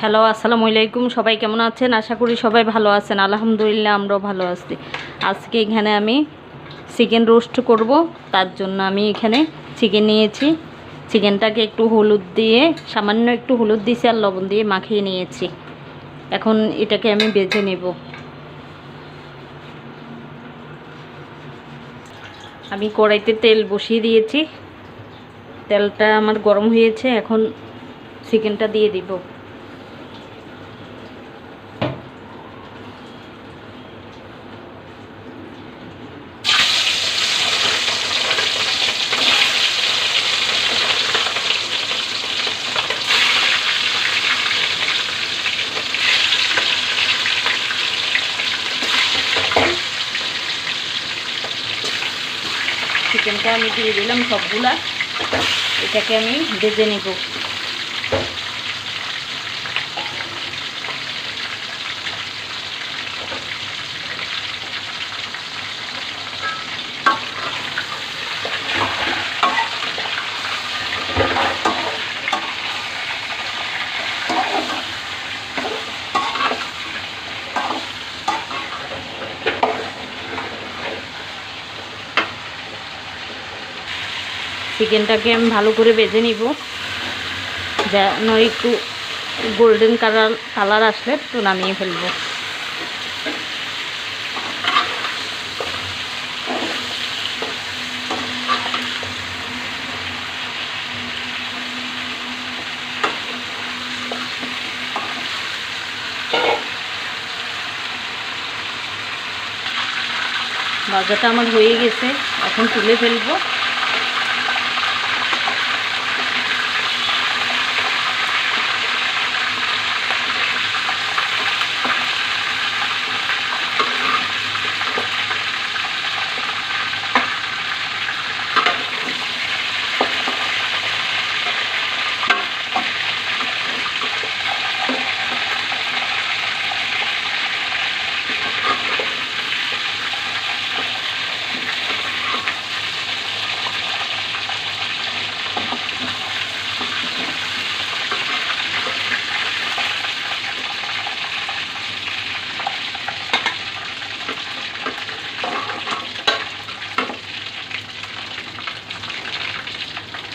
Hello, আসসালামু আলাইকুম। সবাই কেমন আছেন? আশা করি সবাই ভালো আছেন। আলহামদুলিল্লাহ, আমরাও ভালো আছি। আজকে এখানে আমি চিকেন রোস্ট করব। তার জন্য আমি এখানে চিকেন নিয়েছি। চিকেনটাকে একটু হলুদ দিয়ে, সামান্য একটু হলুদ দিয়েছি আর লবণ দিয়ে মাখিয়ে নিয়েছি। এখন এটাকে আমি ভেজে নেব। আমি কড়াইতে তেল বসিয়ে দিয়েছি। তেলটা আমার গরম হয়েছে। এখন চিকেনটা দিয়ে দিব। চিকেনটা আমি দিয়ে দিলাম সবগুলা। এটাকে আমি ভেজে নেব। চিকেনটাকে আমি ভালো করে ভেজে নিব, যেন একটু গোল্ডেন কালার আসলে তো নামিয়ে ফেলবো। ভাজাটা আমার হয়ে গেছে, এখন তুলে ফেলবো।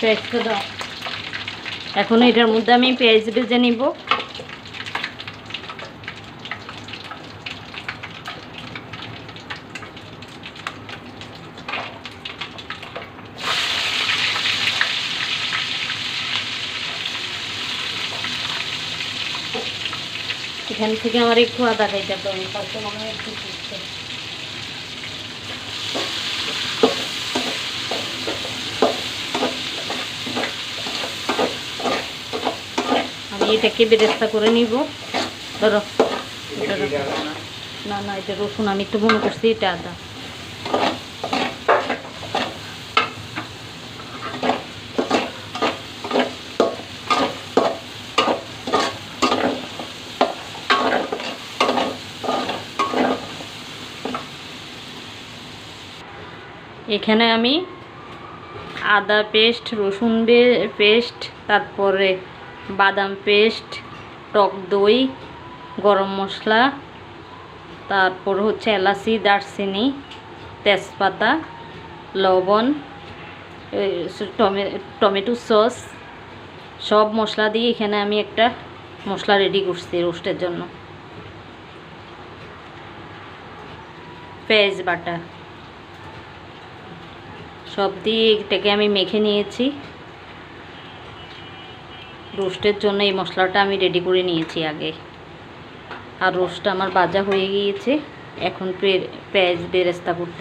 পেঁয়াজটা দাও। এখন এটার মধ্যে আমি পেঁয়াজ ভেজে নিব। এখান থেকে আমার একটু আদা খাইতে হবে, তারপর মনে হয় একটু আমি এটাকে বেরেস্তা করে নিব। ধরো, না না, এটা রসুন। আমি একটু মনে করছি এটা আদা। এখানে আমি আদা পেস্ট, রসুন পেস্ট, তারপরে বাদাম পেস্ট, টক দই, গরম মশলা, তারপর হচ্ছে এলাচি, দারচিনি, তেজপাতা, লবণ, টমেটো সস, সব মশলা দিয়ে এখানে আমি একটা মশলা রেডি করছি রোস্টের জন্য। পেঁয়াজ বাটা সব দিয়ে এটাকে আমি মেখে নিয়েছি। রোস্টের জন্য এই মশলাটা আমি রেডি করে নিয়েছি আগে। আর রোস্টটা আমার ভাজা হয়ে গিয়েছে। এখন পেঁয়াজ বেরেস্তা করতে